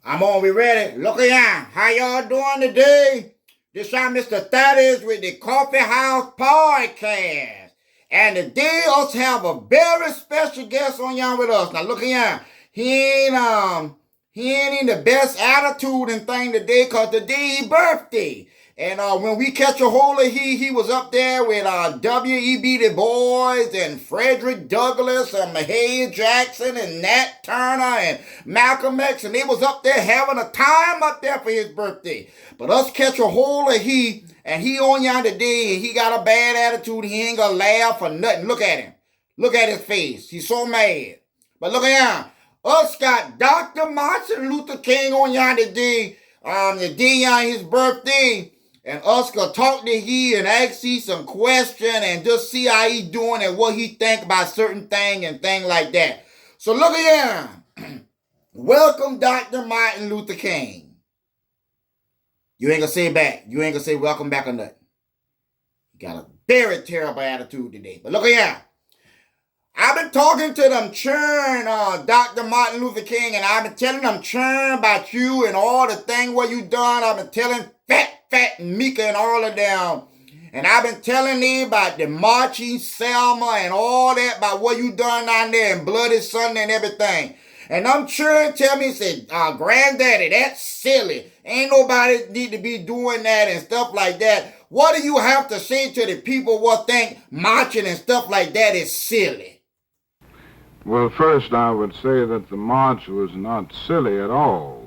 I'm on. We ready? Look at how y'all doing today? This is Mr. Thaddeus with the Coffee House Podcast. And today us have a very special guest on y'all with us. Now look at he ain't in the best attitude and thing today cause today his birthday. And when we catch a hold of he was up there with W.E.B. Du Bois and Frederick Douglass and Mahalia Jackson and Nat Turner and Malcolm X, and they was up there having a time up there for his birthday. But us catch a hold of and he on y'all today, and he got a bad attitude. He ain't gonna laugh or nothing. Look at him. Look at his face. He's so mad. But look at him. Us got Dr. Martin Luther King on y'all today. The day on his birthday. And us gonna talk to he and ask he some question and just see how he doing and what he think about certain thing and thing like that. So look at him. Welcome, Dr. Martin Luther King. You ain't gonna say it back. You ain't gonna say welcome back or nothing. You got a very terrible attitude today. But look at him. I've been talking to them churn, Dr. Martin Luther King, and I've been telling them churn about you and all the thing what you done. I've been telling Fat Mika and all of them. And I've been telling them about the marching Selma and all that, about what you done down there and Bloody Sunday and everything. And I'm churn tell me, said, Granddaddy, that's silly. Ain't nobody need to be doing that and stuff like that. What do you have to say to the people what think marching and stuff like that is silly? Well, first I would say that the march was not silly at all.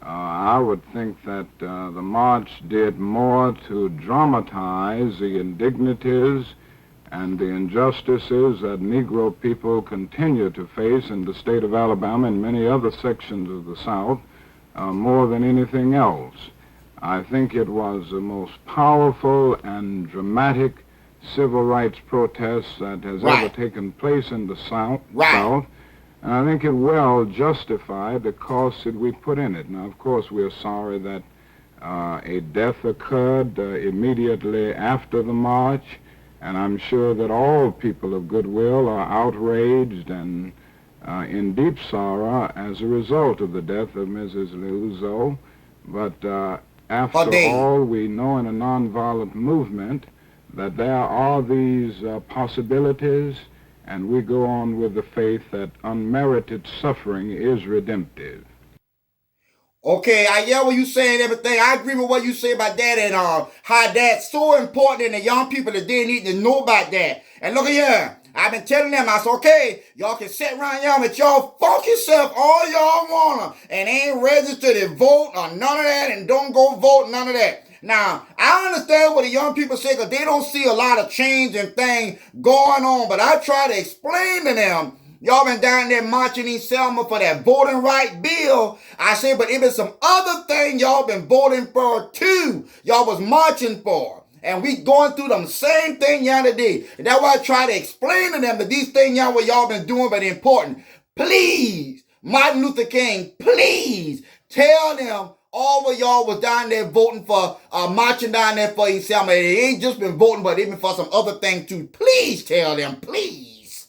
I would think that the march did more to dramatize the indignities and the injustices that Negro people continue to face in the state of Alabama and many other sections of the South more than anything else. I think it was the most powerful and dramatic civil rights protest that has ever taken place in the South. And I think it well justified the cost that we put in it. Now, of course, we're sorry that a death occurred immediately after the march, and I'm sure that all people of goodwill are outraged and in deep sorrow as a result of the death of Mrs. Liuzzo. But after all, we know in a nonviolent movement that there are these possibilities, and we go on with the faith that unmerited suffering is redemptive. Okay, I hear what you saying, everything. I agree with what you say about that and how that's so important and the young people that they need to know about that. And look at here. I've been telling them, I said, okay, y'all can sit around y'all with y'all funky self all y'all wanna and ain't registered to vote or none of that and don't go vote, none of that. Now, I understand what the young people say because they don't see a lot of change and things going on, but I try to explain to them, y'all been down there marching in Selma for that voting right bill. I say, but it was some other thing y'all been voting for too. Y'all was marching for. And we going through them same thing y'all today. And that's why I try to explain to them that these things y'all what y'all been doing but important. Please, Martin Luther King, please tell them all of y'all was down there voting for, marching down there for Selma. It ain't just been voting, but even for some other thing too. Please tell them, please.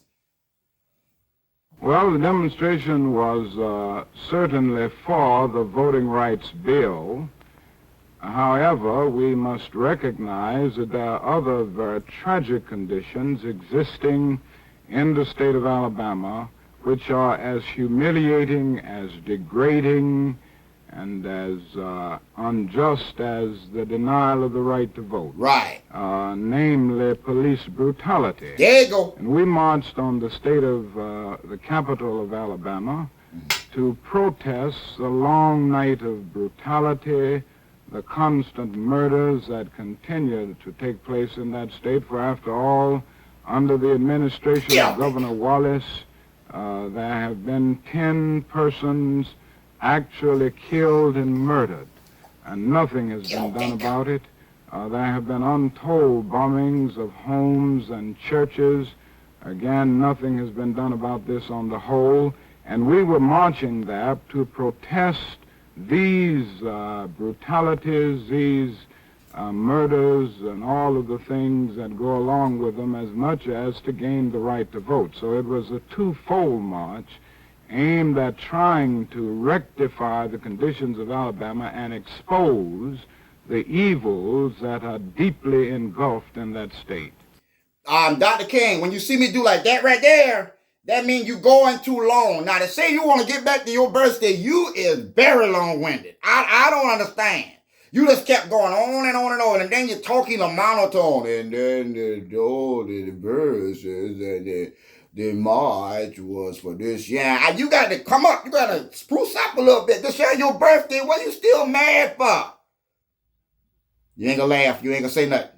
Well, the demonstration was certainly for the voting rights bill. However, we must recognize that there are other very tragic conditions existing in the state of Alabama which are as humiliating, as degrading, and as unjust as the denial of the right to vote. Right. Namely, police brutality. There you go. And we marched on the state of the capital of Alabama to protest the long night of brutality, the constant murders that continue to take place in that state. For after all, under the administration of Governor Wallace, there have been 10 persons actually killed and murdered, and nothing has been done about it. There have been untold bombings of homes and churches. Again, nothing has been done about this on the whole, and we were marching there to protest these brutalities, these murders, and all of the things that go along with them, as much as to gain the right to vote. So it was a twofold march, aimed at trying to rectify the conditions of Alabama and expose the evils that are deeply engulfed in that state. Dr. King, when you see me do like that right there, that means you going too long. Now, to say you want to get back to your birthday, you is very long-winded. I don't understand. You just kept going on and on and on, and then you're talking a monotone. And then the verse is that the march was for this. Yeah, you got to come up. You got to spruce up a little bit. This is your birthday. What you still mad for? You ain't gonna laugh. You ain't gonna say nothing.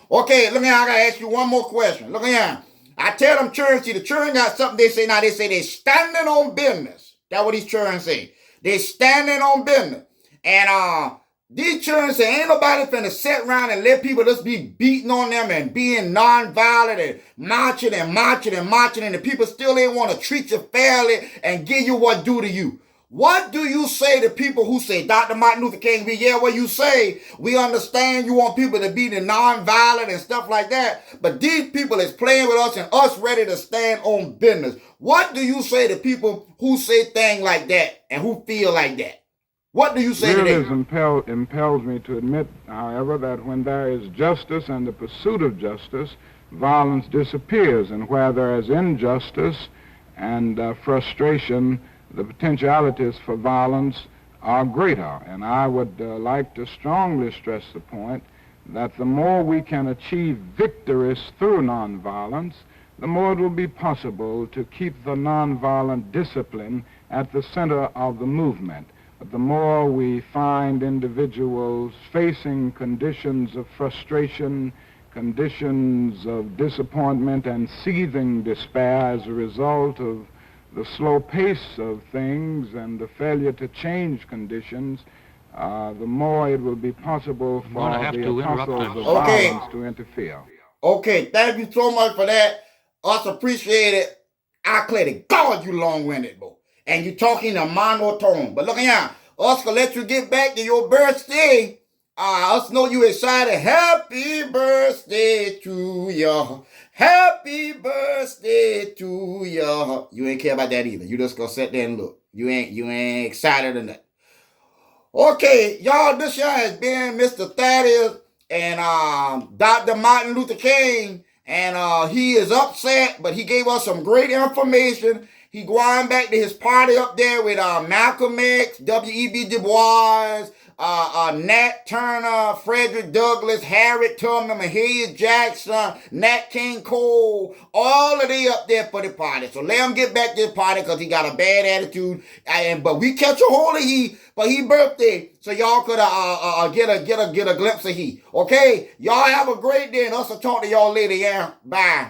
Okay, look here, I gotta ask you one more question. Look here. I tell them children, see, the children got something they say now. They say they standing on business. That's what these children say. They standing on business. And these children say ain't nobody finna sit around and let people just be beating on them and being nonviolent and marching and marching and marching, and the people still ain't want to treat you fairly and give you what due to you. What do you say to people who say, Dr. Martin Luther King, yeah, what you say, we understand you want people to be the nonviolent and stuff like that, but these people is playing with us and us ready to stand on business. What do you say to people who say things like that and who feel like that? What do you say to them? Realism impels me to admit, however, that when there is justice and the pursuit of justice, violence disappears, and where there is injustice and frustration, the potentialities for violence are greater. And I would like to strongly stress the point that the more we can achieve victories through nonviolence, the more it will be possible to keep the nonviolent discipline at the center of the movement. But the more we find individuals facing conditions of frustration, conditions of disappointment and seething despair as a result of the slow pace of things and the failure to change conditions, the more it will be possible for the apostles of violence to interfere. Okay, thank you so much for that. Us appreciate it. I declare to God you long-winded, boy. And you talking a monotone. But look here, us gonna let you get back to your birthday. Us know you excited. Happy birthday to you. Happy birthday to you. You ain't care about that either. You just gonna sit there and look. You ain't excited or nothing. Okay, y'all, this year has been Mr. Thaddeus and Dr. Martin Luther King. And he is upset, but he gave us some great information. He going back to his party up there with Malcolm X, W.E.B. Du Bois, Nat Turner, Frederick Douglass, Harriet Tubman, Mahalia Jackson, Nat King Cole, all of they up there for the party. So let him get back to the party because he got a bad attitude. But we catch a hold of he for his birthday, so y'all could get a glimpse of he. Okay, y'all have a great day, and us will talk to y'all later. Yeah, bye.